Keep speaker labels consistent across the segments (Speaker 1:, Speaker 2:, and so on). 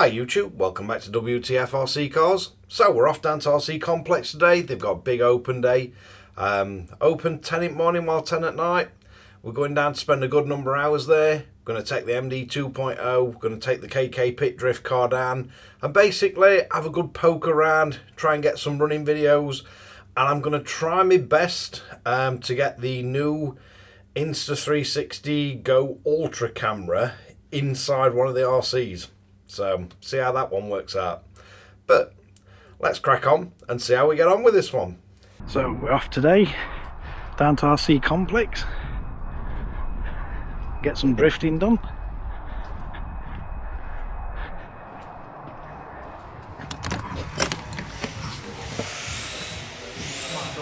Speaker 1: Hi YouTube, welcome back to Wtf Rc Cars. So we're off down to RC Complex today. They've got a big open day. Open 10 in the morning while 10 at night. We're going down to spend a good number of hours there. We're going to take the MD 2.0, we're going to take the KKPit drift car down and basically have a good poke around, try and get some running videos, and I'm going to try my best to get the new Insta360 Go Ultra camera inside one of the RCs. So see how that one works out. But let's crack on and see how we get on with this one.
Speaker 2: So we're off today down to RC Complex, get some drifting done.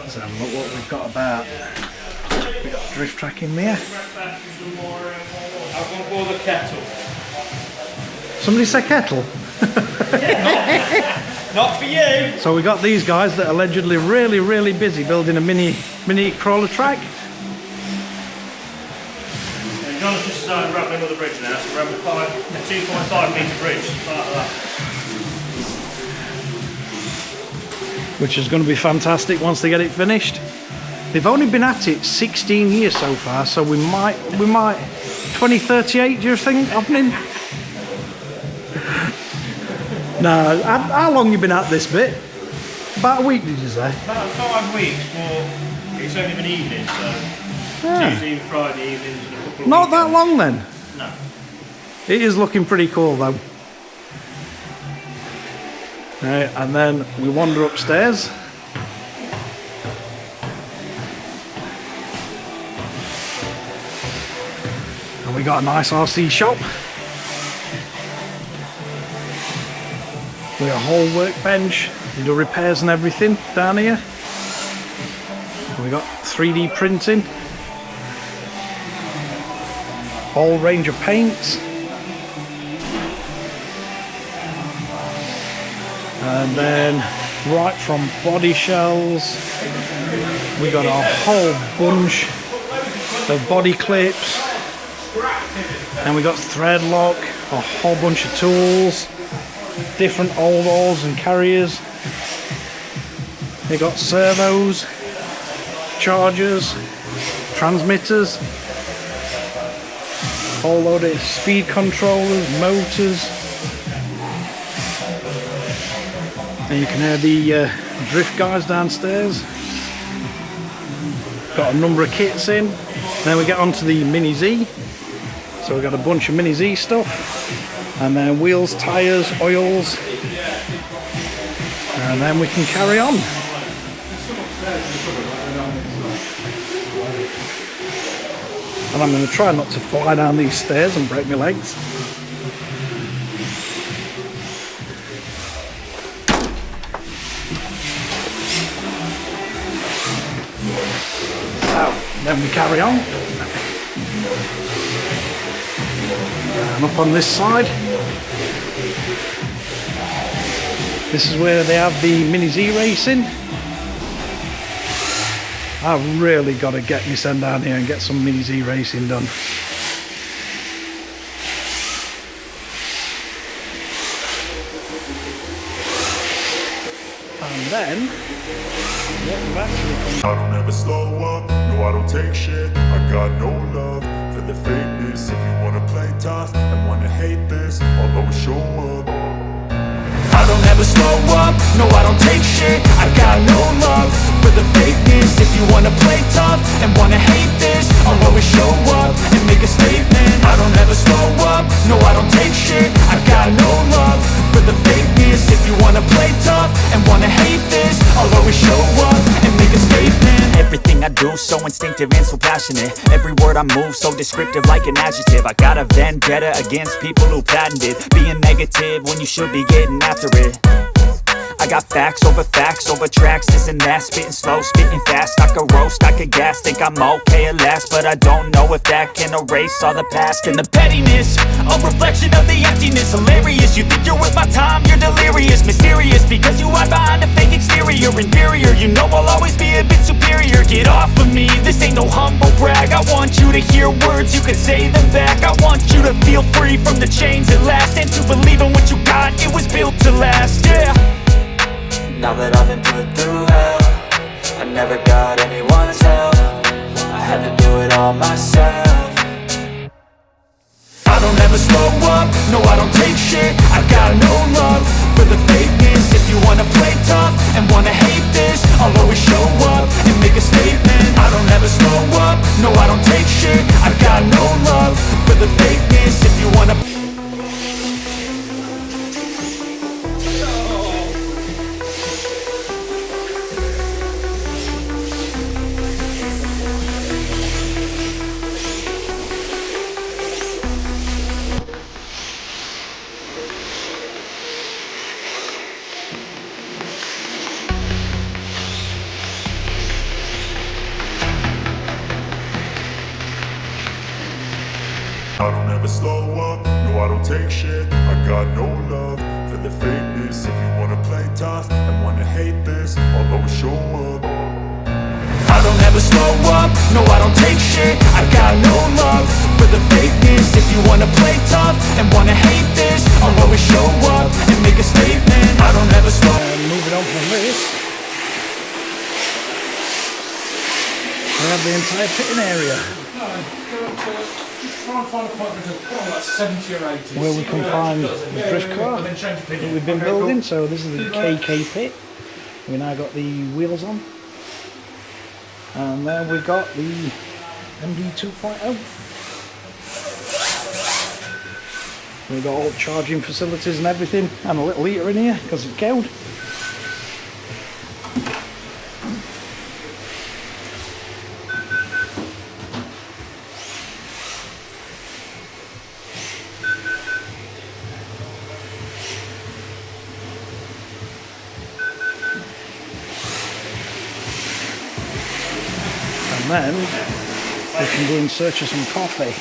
Speaker 2: So look what we've got about. We've got a drift track in there.
Speaker 3: I'm going to boil the kettle.
Speaker 2: Somebody said kettle?
Speaker 3: Not for you!
Speaker 2: So we got these guys that are allegedly really busy building a mini crawler track.
Speaker 3: And John's just started wrapping with the bridge now, so we're having a 2.5 metre bridge, something like that.
Speaker 2: Which is going to be fantastic once they get it finished. They've only been at it 16 years so far, so we might 2038, do you think, happening? No, how long you been at this bit? About a week, did you say?
Speaker 3: About 5 weeks, but it's only been evenings, so
Speaker 2: Yeah.
Speaker 3: Tuesday and Friday evenings and a couple of
Speaker 2: Not that
Speaker 3: weekends.
Speaker 2: long then.
Speaker 3: No.
Speaker 2: It is looking pretty cool though. Right, and then we wander upstairs. And we got a nice RC shop. With a whole workbench, you do repairs and everything down here. And we got 3D printing. Whole range of paints. And then right from body shells, we got a whole bunch of body clips. And we got thread lock, a whole bunch of tools, different ovals and carriers. They got servos, chargers, transmitters, whole load of speed controllers, motors. And you can hear the drift guys downstairs. Got a number of kits in. Then we get onto the Mini Z. So we've got a bunch of Mini Z stuff. And then wheels, tyres, oils. And then we can carry on. And I'm going to try not to fly down these stairs and break my legs. So, then we carry on. And up on this side, this is where they have the Mini Z racing. I've really got to get me sent down here and get some Mini Z racing done. And then, what we've actually come.
Speaker 4: I don't ever slow up, no I don't take shit. I got no love for the fakeness. If you wanna play tough and wanna hate this, I'll always show up. I don't ever slow up, no I don't take shit. I got no love for the fakeness. If you wanna play tough and wanna hate this, I'll always show up and make a statement. I don't ever slow up, no I don't take shit. I got no love for the fakeness. If you wanna play tough and wanna hate this, I'll always show up and make a statement.
Speaker 5: Everything I do so instinctive and so passionate. Every word I move so descriptive like an adjective. I got a vendetta against people who patented being negative when you should be getting after it. I got facts over tracks, this and that. Spitting slow, spitting fast. I could roast, I could gas. Think I'm okay at last, but I don't know if that can erase all the past. And the pettiness, a reflection of the emptiness. Hilarious, you think you're worth my time, you're delirious. Mysterious, because you hide behind a fake exterior. Inferior, you know I'll always be a bit superior get off of me, this ain't no humble brag. I want you to hear words, you can say them back. I want you to feel free from the chains at last, and to believe in what you got, it was built to last, yeah.
Speaker 6: Now that I've been put through hell, I never got anyone's help. I had to do it all myself.
Speaker 5: I don't ever slow up, no I don't take shit. I got no love for the fakeness. If you wanna play tough and wanna hate this, I'll always show up and make a statement. I don't ever slow up, no I don't take shit. I got no love for the fakeness. If you wanna
Speaker 4: I don't ever slow up, no I don't take shit. I got no love for the fakeness. If you wanna play tough and wanna hate this, I'll always show up.
Speaker 5: I don't ever slow up, no I don't take shit. I got no love for the fakeness. If you wanna play tough and wanna hate this, I'll always show up and make a statement. I don't ever slow up.
Speaker 2: Moving on from this, we have the entire pitting area
Speaker 3: Try and find a point of like 70 or 80.
Speaker 2: where we can find the drift car that we've been building. So this is the KKPit. We now got the wheels on, and then we've got the MD 2.0. We've got all charging facilities and everything, and a little heater in here because it's cold. And then we can go in search of some coffee.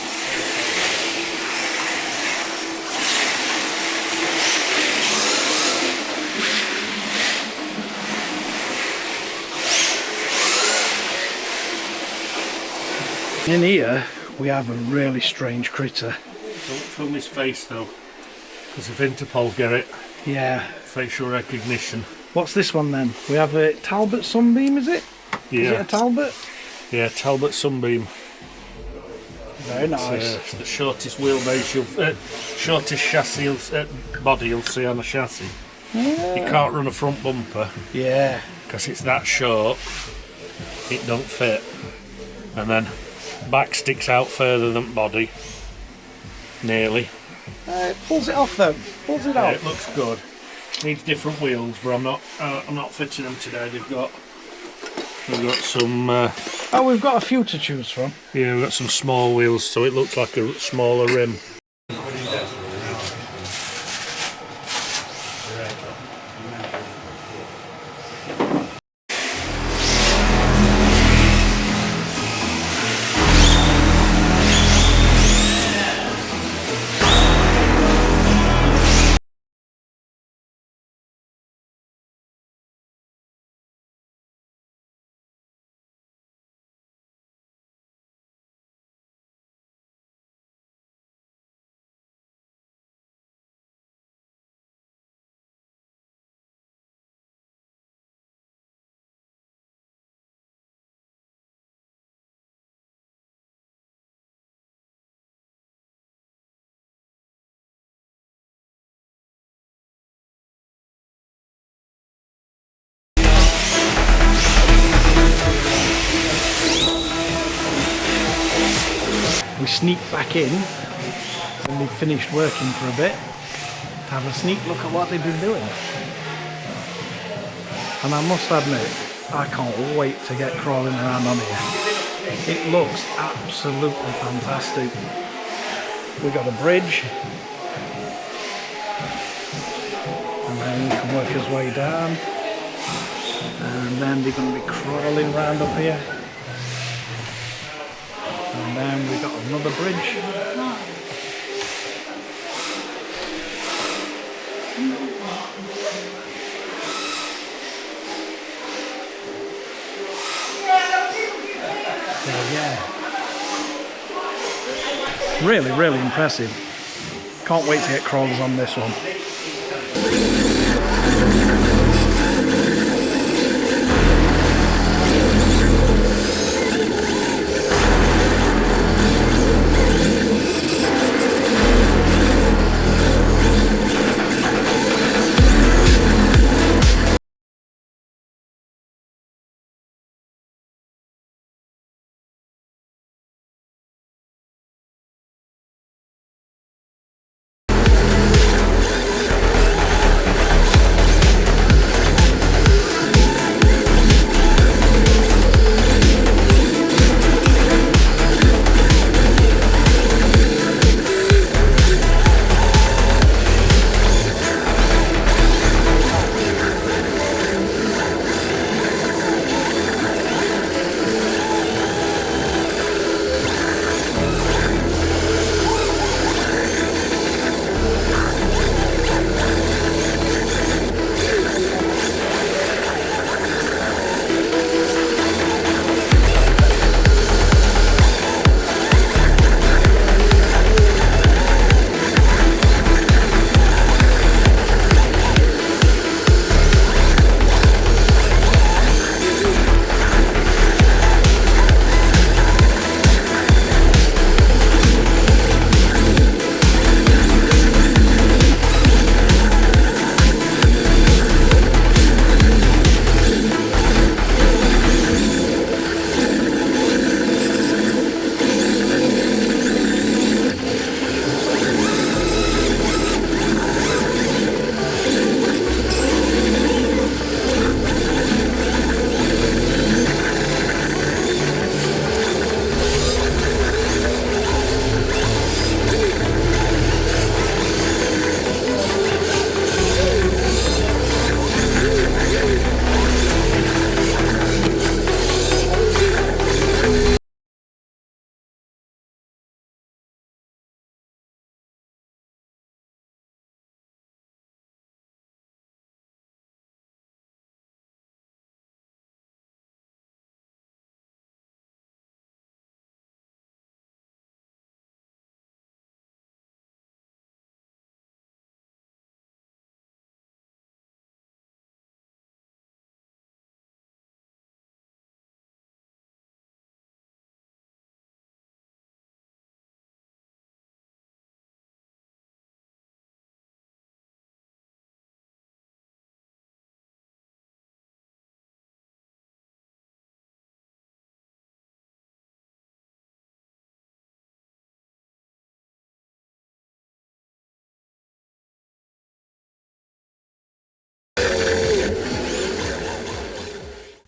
Speaker 2: In here we have a really strange critter.
Speaker 3: Don't film his face though, because if Interpol get it,
Speaker 2: Yeah.
Speaker 3: facial recognition.
Speaker 2: What's this one then? We have a Talbot Sunbeam, is it?
Speaker 3: Yeah.
Speaker 2: Is it a Talbot?
Speaker 3: Yeah, Talbot Sunbeam.
Speaker 2: Very nice.
Speaker 3: It's the shortest wheelbase, shortest chassis, body you'll see on a chassis. You can't run a front bumper
Speaker 2: Yeah.
Speaker 3: because it's that short. It don't fit, and then back sticks out further than body. Nearly.
Speaker 2: It pulls it off though. Pulls it
Speaker 3: Yeah,
Speaker 2: off.
Speaker 3: it looks good. Needs different wheels, but I'm not fitting them today. We've got some.
Speaker 2: Oh, we've got a few to choose from.
Speaker 3: Yeah, we've got some small wheels, so it looks like a smaller rim.
Speaker 2: We sneak back in when they've finished working for a bit to have a sneak look at what they've been doing. And I must admit, I can't wait to get crawling around on here. It looks absolutely fantastic. We've got a bridge, and then he can work his way down, and then they're going to be crawling around up here. And then we've got another bridge. Yeah. Really, really impressive. Can't wait to get crawlers on this one.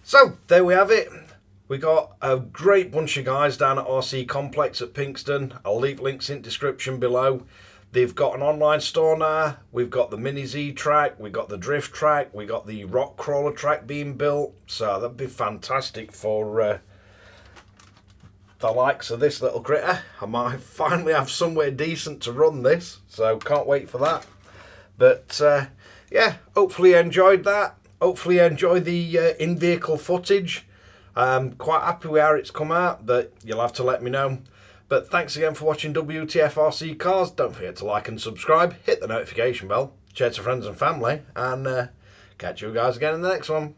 Speaker 1: So there we have it. We got a great bunch of guys down at RC Complex at Pinkston. I'll leave links in description below. They've got an online store now. We've got the Mini Z track, we've got the drift track, we got the rock crawler track being built. So that'd be fantastic for the likes of this little critter. I might finally have somewhere decent to run this, so can't wait for that. But yeah, hopefully you enjoyed that. Hopefully you enjoy the in-vehicle footage. Quite happy with how it's come out, but you'll have to let me know. But thanks again for watching WTF Rc Cars. Don't forget to like and subscribe, hit the notification bell, share to friends and family, and catch you guys again in the next one.